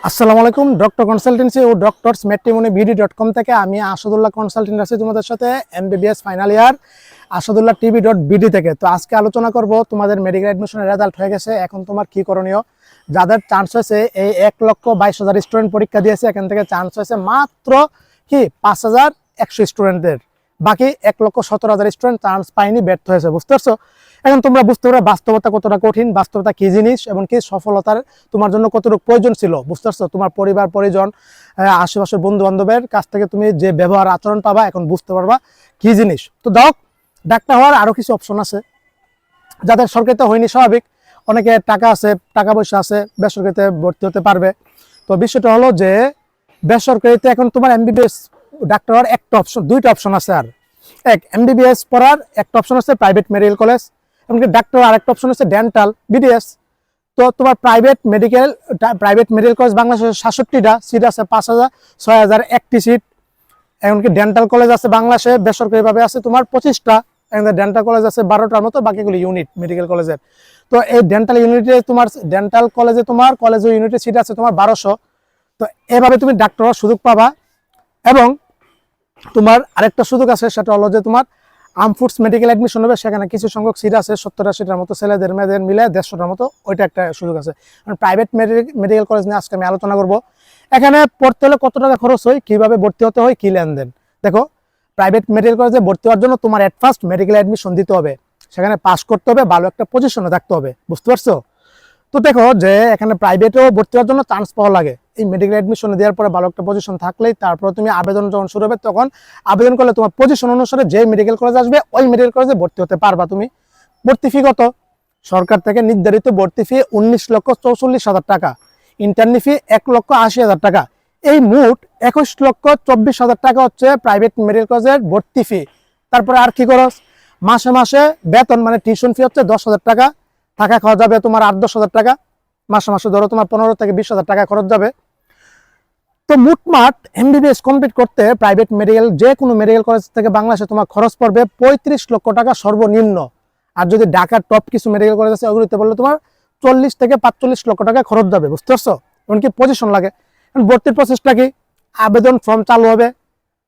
আসসালামু আলাইকুম। Doctor consultancy ও doctors matrimony বিডি.com থেকে আমি আসাদুল্লাহ কনসালটেন্ট আছি তোমাদের সাথে এমবিবিএস ফাইনাল ইয়ার আসাদুল্লাহ টিভি.বিডি থেকে। তো আজকে আলোচনা করব তোমাদের মেডিকেল অ্যাডমিশনের রেজাল্ট হয়ে গেছে, এখন তোমার কি করণীয়। যাদের চান্স হয়েছে এই 1,22,000 স্টুডেন্ট পরীক্ষা দিয়েছে, এখান থেকে চান্স হয়েছে মাত্র কি 5,100 স্টুডেন্টের, বাকি 1,17,000 স্টুডেন্ট চান্স পায়নি, ব্যর্থ হয়েছে। বুঝতে পারছো? এখন তোমরা বুঝতে পারো বাস্তবতা কতটা কঠিন, বাস্তবতা কি জিনিস এবং কি সফলতার তোমার জন্য কতটুকু প্রয়োজন ছিল। বুঝতে পারছো? তোমার পরিবার পরিজন, আশেপাশের বন্ধু বান্ধবের কাছ থেকে তুমি যে ব্যবহার আচরণ পাবা, এখন বুঝতে পারবা কি জিনিস। তো ডাক্তার হওয়ার আরো কিছু অপশন আছে। যাদের সরকারিতে হয়নি স্বাভাবিক, অনেকে টাকা আছে, টাকা পয়সা আছে, বেসরকারিতে ভর্তি হতে পারবে। তো বিষয়টা হলো যে বেসরকারিতে এখন তোমার এমবিবিএস ডাক্তার হওয়ার দুইটা অপশন আছে। আর এক, এমবিবিএস পড়ার একটা অপশন আছে প্রাইভেট মেডিকেল কলেজ, এমনকি ডাক্তার আরেকটা অপশন আছে ডেন্টাল বিডিএস। তো তোমার প্রাইভেট মেডিকেল কলেজ বাংলাদেশে 67টা সিট আছে, 5,000-6,000 একটি সিট। এমনকি ডেন্টাল কলেজ আছে বাংলাদেশে বেসরকারিভাবে আছে তোমার 25টা, ডেন্টাল কলেজ আছে 12টার মতো, বাকিগুলো ইউনিট মেডিকেল কলেজের। তো এই ডেন্টাল কলেজে তোমার কলেজ ও ইউনিটের সিট আছে তোমার 1200। তো এভাবে তুমি ডাক্তার হওয়ার সুযোগ পাবা। এবং তোমার আরেকটা সুযোগ আছে, সেটা হলো যে তোমার আর্মফোর্স মেডিকেল অ্যাডমিশন হবে, সেখানে কিছু সংখ্যক সিট আছে 70-80টার মতো, ছেলেদের মেয়েদের মিলে 150টার মতো, ওইটা একটা সুযোগ আছে। প্রাইভেট মেডিকেল কলেজ নিয়ে আজকে আমি আলোচনা করব। এখানে পড়তে হলে কত টাকা খরচ হয়, কিভাবে ভর্তি হতে হয়, কি লেনদেন। দেখো, প্রাইভেট মেডিকেল কলেজে ভর্তি হওয়ার জন্য তোমার এট ফার্স্ট মেডিকেল অ্যাডমিশন দিতে হবে, সেখানে পাস করতে হবে, ভালো একটা পজিশনে থাকতে হবে। বুঝতে পারছো? তো দেখো যে এখানে প্রাইভেটেও ভর্তি হওয়ার জন্য চান্স পাওয়া লাগে। এই মেডিকেল অ্যাডমিশন দেওয়ার পরে ভালো একটা পজিশন থাকলেই তারপরে তুমি আবেদন যখন শুরু হবে, তখন আবেদন করলে তোমার পজিশন অনুসারে যে মেডিকেল কলেজ আসবে ওই মেডিকেল কলেজে ভর্তি হতে পারবা তুমি। ভর্তি ফি কত? সরকার থেকে নির্ধারিত ভর্তি ফি 19,44,000 টাকা, ইন্টার্নি ফি 1,80,000 টাকা। এই মোট 21,24,000 টাকা হচ্ছে প্রাইভেট মেডিকেল কলেজের ভর্তি ফি। তারপরে আর কি খরচ? মাসে মাসে বেতন মানে টিউশন ফি হচ্ছে 10,000 টাকা, থাকা খাওয়া যাবে তোমার 8-10,000 টাকা, মাসে মাসে ধরো তোমার 15,000-20,000 টাকা খরচ যাবে। তো মোটমাট এমবিবিএস কমপ্লিট করতে প্রাইভেট মেডিকেল যে কোনো মেডিকেল কলেজ থেকে বাংলাদেশে তোমার খরচ পড়বে 35 লক্ষ টাকা সর্বনিম্ন। আর যদি ঢাকার টপ কিছু মেডিকেল কলেজ আছে ওগুলিতে বললে তোমার 40-45 লক্ষ টাকা খরচ যাবে। বুঝতে পারছো? এমনকি পজিশন লাগে। ভর্তির প্রসেসটা কি? আবেদন ফর্ম চালু হবে,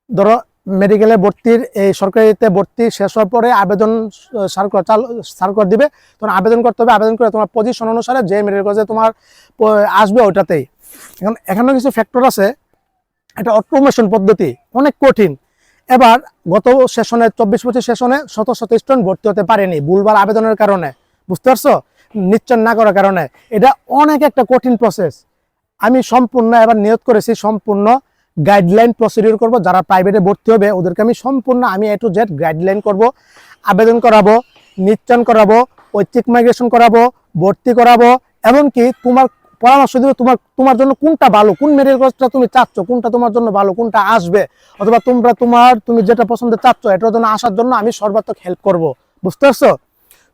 ধরো মেডিকেলে ভর্তির এই সরকারিতে ভর্তি শেষ হওয়ার পরে আবেদন সার্কুলার দিবে, তখন আবেদন করতে হবে। আবেদন করে তোমার পজিশন অনুসারে যে মেডিকেল কলেজে তোমার আসবে ওইটাতেই। এখন এখানেও কিছু ফ্যাক্টর আছে। এটা অটোমেশন পদ্ধতি, অনেক কঠিন। এবার গত সেশনে 24-25 সেশনে শত স্টুডেন্ট ভর্তি হতে পারেনি ভুলভাল আবেদনের কারণে। বুঝতে পারছো? নিশ্চয় না করার কারণে। এটা অনেক একটা কঠিন প্রসেস। আমি সম্পূর্ণ এবার নিয়োগ করেছি, সম্পূর্ণ গাইডলাইন প্রসিডিউর করব। যারা প্রাইভেটে ভর্তি হবে ওদেরকে আমি সম্পূর্ণ A to Z গাইডলাইন করব। আবেদন করাবো, নিশ্চয়ন করাবো, ঐচ্ছিক মাইগ্রেশন করাবো, ভর্তি করাবো, এমনকি তোমার পরামর্শ দিব তোমার জন্য কোনটা ভালো, কোন মেডিকেল কলেজটা তুমি চাচ্ছ, কোনটা তোমার জন্য ভালো, কোনটা আসবে, অথবা তুমি যেটা পছন্দ চাচ্ছ এটার জন্য আসার জন্য আমি সর্বাত্মক হেল্প করব। বুঝতে পারছো?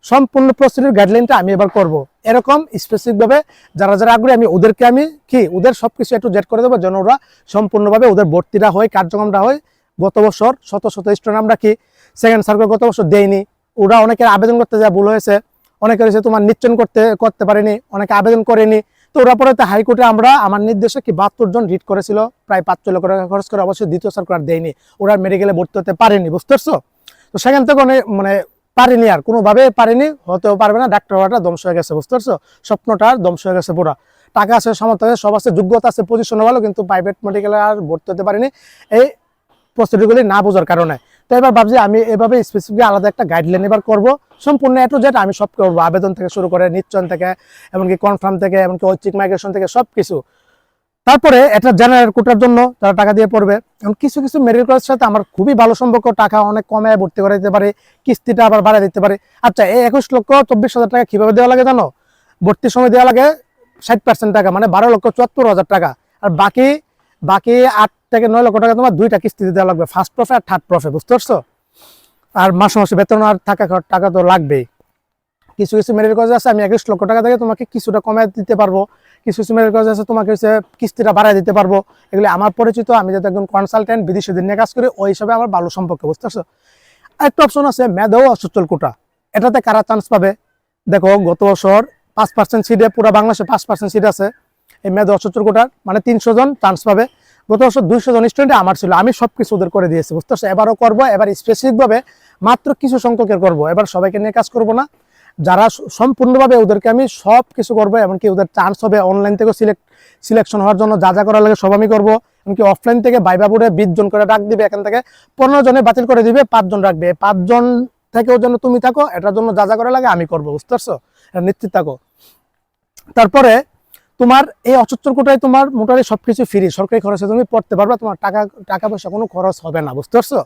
সম্পূর্ণ প্রসিডিউর গাইডলাইনটা আমি এবার করব। এরকম স্পেসিফিকভাবে যারা আগ্রহী আমি ওদের সবকিছু একটু জেড করে দেবো, যেন ওরা সম্পূর্ণভাবে ওদের ভর্তিটা হয়, কার্যক্রমটা হয়। গত বছর শত স্টুডেন্ট আমরা কি সেকেন্ড সার্কুলার গত বছর দেয়নি, ওরা অনেকের আবেদন করতে যা ভুল হয়েছে, অনেকের হয়েছে তোমার নিশ্চয়ন করতে পারেনি, অনেকে আবেদন করেনি। তো ওরা পরে হাইকোর্টে আমরা আমার নির্দেশে কি 72 জন রিট করেছিল, প্রায় 5 লক্ষ টাকা খরচ করে, অবশ্যই দ্বিতীয় সার্কুলার দেয়নি, ওরা মেডিকেলে ভর্তি হতে পারেনি। বুঝতে পারছো? তো সেখান থেকে পারেনি, আর কোনোভাবে পারেনি, হতেও পারবে না। ডাক্তার হওয়াটা ধ্বংস হয়ে গেছে। বুঝতে পারছো? স্বপ্নটা ধ্বংস হয়ে গেছে পুরা। টাকা আছে, সামর্থ্য আছে, সব আছে, যোগ্যতা আছে, পজিশন ভালো, কিন্তু প্রাইভেট মেডিকেলে আর ভর্তি হতে পারেনি এই প্রসিডিউরগুলি না বোঝার কারণে। তো এবার ভাবছি আমি এভাবে স্পেসিফিক আলাদা একটা গাইডলাইন এবার করবো, সম্পূর্ণ A to Z আমি সব করবো, আবেদন থেকে শুরু করে নিশ্চয়ন থেকে, এমনকি কনফার্ম থেকে, এমনকি ঐচ্ছিক মাইগ্রেশন থেকে সব কিছু। তারপরে এটা জেনারেল কোটার জন্য তারা টাকা দিয়ে পড়বে। এখন কিছু মেডিকেল কলেজের সাথে আমার খুবই ভালো সম্পর্ক, টাকা অনেক কমে ভর্তি করে দিতে পারে, কিস্তিটা আবার বাড়ায় দিতে পারে। আচ্ছা, এই 21,24,000 টাকা কিভাবে দেওয়া লাগে জানো? ভর্তির সময় দেওয়া লাগে 60% টাকা, মানে 12,74,000 টাকা। আর বাকি 8-9 লক্ষ টাকা তোমার দুইটা কিস্তিতে দেওয়া লাগবে, ফার্স্ট প্রফে আর থার্ড প্রফে। বুঝতে পারছো? আর মাসে মাসে বেতন আর টাকা তো লাগবেই। কিছু মেডিকেল কলেজ আছে আমি 21 লক্ষ টাকা থেকে তোমাকে কিছুটা কমায় দিতে পারবো, কিছু মেডিকেল কলেজ আছে তোমাকে কিস্তিটা বাড়ায় দিতে পারবো। এগুলি আমার পরিচিত, আমি যাতে একজন কনসালটেন্ট বিদেশিদের নিয়ে কাজ করি, ওই হিসাবে আমার ভালো সম্পর্ক। বুঝতে পারছো? একটা অপশন আছে মেধা ও অসচ্ছল কোটা। এটাতে কারা চান্স পাবে? দেখো, গত বছর 5% সিটে পুরো বাংলাদেশে 5% সিট আছে। এই মেধা 78 কোটার, মানে 300 জন চান্স পাবে। গত বছর 200 জন স্টুডেন্ট আমার ছিল, আমি সব কিছু ওদের করে দিয়েছি, বুঝতে পারছো। এবারও করবো, এবার স্পেসিফিকভাবে মাত্র কিছু সংখ্যকের করবো, এবার সবাইকে নিয়ে কাজ করবো না। যারা সম্পূর্ণভাবে ওদেরকে আমি সব কিছু করবো, এমনকি ওদের চান্স হবে অনলাইন থেকেও সিলেকশন হওয়ার জন্য যা যা করা লাগে সব আমি করবো। এমনকি অফলাইন থেকে ভাইবা বোর্ডে 20 জন করে ডাক দিবে, এখান থেকে 15 জনে বাতিল করে দিবে, 5 জন রাখবে। 5 জন থেকেও যেন তুমি থাকো, এটার জন্য যা যা করা লাগে আমি করবো, বুঝতে পারছো, এটা নিশ্চিত থাকো। তারপরে তোমার এই 78 কোটায় তোমার মোটামুটি সবকিছু ফ্রি, সরকারি খরচে তুমি পড়তে পারবে, তোমার টাকা পয়সা কোনো খরচ হবে না, বুঝতে পারছো।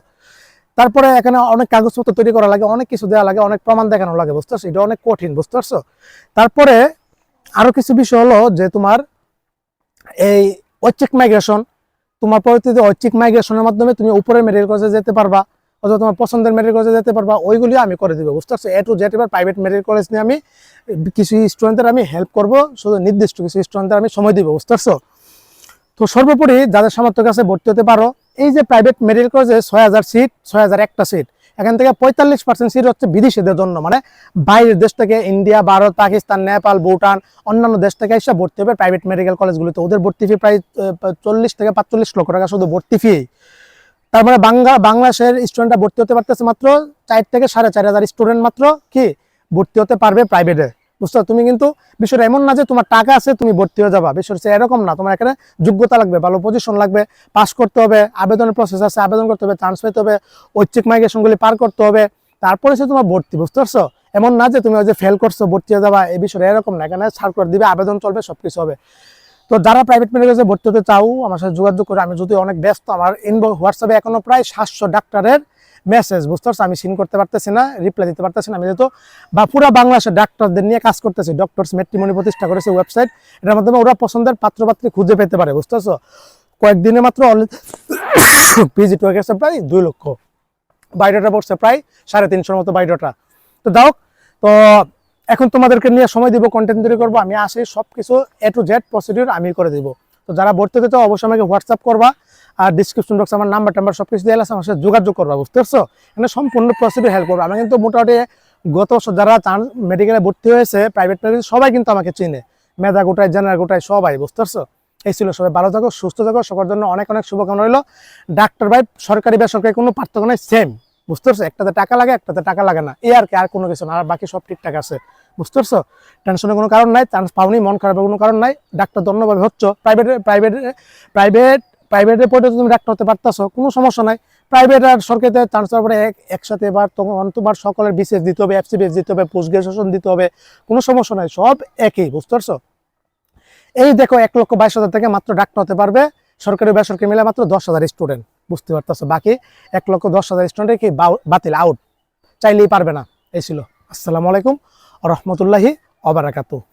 তারপরে এখানে অনেক কাগজপত্র তৈরি করা লাগে, অনেক কিছু দেওয়া লাগে, অনেক প্রমাণ দেখানো লাগে, বুঝতে পারছো, এটা অনেক কঠিন, বুঝতে পারছো। তারপরে আরো কিছু বিষয় হলো যে তোমার এই ঐচ্ছিক মাইগ্রেশন, তোমার পরবর্তীতে ঐচ্ছিক মাইগ্রেশনের মাধ্যমে তুমি উপরের মেডিকেল কলেজে যেতে পারবা, অথবা তোমার পছন্দের মেডিকেল কলেজে যেতে পারবা, ওইগুলি আমি করে দিব, বুঝতে পারছো। A to Z এবার প্রাইভেট মেডিকেল কলেজ নিয়ে আমি কিছু স্টুডেন্টদের আমি হেল্প করবো, শুধু নির্দিষ্ট কিছু স্টুডেন্টদের আমি সময় দিব, বুঝতে পারছো। তো সর্বোপরি যাদের সামর্থ্য কাছে ভর্তি হতে পারো, এই যে প্রাইভেট মেডিকেল কলেজে 6000 সিট, 6001টা সিট, এখান থেকে 45% সিট হচ্ছে বিদেশিদের জন্য, মানে বাইরের দেশ থেকে, ইন্ডিয়া, ভারত, পাকিস্তান, নেপাল, ভুটান, অন্যান্য দেশ থেকে এসে ভর্তি হবে প্রাইভেট মেডিকেল কলেজগুলিতে। ওদের ভর্তি ফি প্রায় 40 থেকে 45 লক্ষ টাকা শুধু ভর্তি ফি। তারপরে বাংলাদেশের স্টুডেন্টরা ভর্তি হতে পারতেছে মাত্র 4 থেকে 4500 স্টুডেন্ট মাত্র কি ভর্তি হতে পারবে প্রাইভেটে, বুঝছো। তুমি কিন্তু বিষয়টা এমন না যে তোমার টাকা আছে তুমি ভর্তি হয়ে যাবা, বিষয়টা এরকম না। তোমার এখানে যোগ্যতা লাগবে, ভালো পজিশন লাগবে, পাস করতে হবে, আবেদনের প্রসেস আছে, আবেদন করতে হবে, চান্স পেতে হবে, ঐচ্ছিক মাইগ্রেশনগুলি পার করতে হবে, তারপরে সে তোমার ভর্তি, বুঝতে পারছো। এমন না যে তুমি ওই যে ফেল করছো ভর্তি হয়ে যাবা, এই বিষয়টা এরকম না। এখানে সার্কুলার দিবে, আবেদন চলবে, সবকিছু হবে। তো যারা প্রাইভেট মেডিকেলে ভর্তি হতে চাও আমার সাথে যোগাযোগ করে, আমি যদি অনেক ব্যস্ত, আমার হোয়াটসঅ্যাপে এখনো প্রায় 700 ডাক্তারের মেসেজ, বুঝতে পারছো, আমি সিন করতে পারতেছি না, রিপ্লাই দিতে পারতেছি না। আমি যেহেতু পুরো বাংলাদেশের ডাক্তারদের নিয়ে কাজ করতেছি, ডক্টরস ম্যাট্রিমনি প্রতিষ্ঠা করেছে ওয়েবসাইট, এটার মাধ্যমে ওরা পছন্দের পাত্রপাত্রী খুঁজে পেতে পারে, বুঝতে পারছো। কয়েকদিনে মাত্র ভিজিট হয়ে গেছে প্রায় 2 লক্ষ, বায়োডাটা পড়ছে প্রায় 350 মতো বায়োডাটা। তো যাও, তো এখন তোমাদেরকে নিয়ে সময় দিব, কন্টেন্ট তৈরি করবো, আমি আসি সবকিছু A to Z প্রসিডিউর আমি করে দিব। তো যারা ভর্তি হতে চাও অবশ্যই আমাকে হোয়াটসঅ্যাপ করবা, আর ডিসক্রিপশন বক্সে আমার নাম্বার সবকিছু দেওয়া আছে, আমার সাথে যোগাযোগ করবা, বুঝতে পারছো। এখানে সম্পূর্ণ প্রসিডিউর হেল্প করবো। আমি কিন্তু মোটামুটি গত বছর যারা মেডিকেলে ভর্তি হয়েছে প্রাইভেট মেডিকেল, সবাই কিন্তু আমাকে চিনে, মেধা গোটায়, জেনারেল গোটায়, সবাই, বুঝতে পারছো। এই ছিল, সবাই ভালো থাকো, সুস্থ থাকো, সবার জন্য অনেক অনেক শুভকামনা রইলো। ডাক্তার ভাই সরকারি বেসরকারি কোনো পার্থক্য নেই, সেম, বুঝতে পারছো। একটাতে টাকা লাগে, একটাতে টাকা লাগে না, এই আর কি, আর কোনো কিছু না, আর বাকি সব ঠিকঠাক আছে, বুঝতে পারছো। টেনশনের কোনো কারণ নাই, চান্স পাওনি, মন খারাপের কোনো কারণ নাই, ডাক্তার তো অন্যভাবে হচ্ছে, প্রাইভেটে পড়ে তুমি ডাক্তার হতে পারতেছো, কোনো সমস্যা নাই। প্রাইভেট আর সরকারিতে চান্স পাওয়ার পরে একসাথে এবার তোমার সকলের বিসিএস দিতে হবে, FCBS দিতে হবে, পোস্ট গ্রাজুয়েশন দিতে হবে, কোনো সমস্যা নাই, সব একই, বুঝতে পারছো। এই দেখো 1,22,000 থেকে মাত্র ডাক্তার হতে পারবে সরকারি বেসরকারি মিলে মাত্র 10,000 স্টুডেন্ট, বুঝতে পারতেছো। বাকি 1,10,000 স্টুডেন্ট কি বাতিল, আউট, চাইলেই পারবে না। এই ছিল। আসসালামু আলাইকুম ওয়া রাহমাতুল্লাহি ওয়া বারাকাতুহু।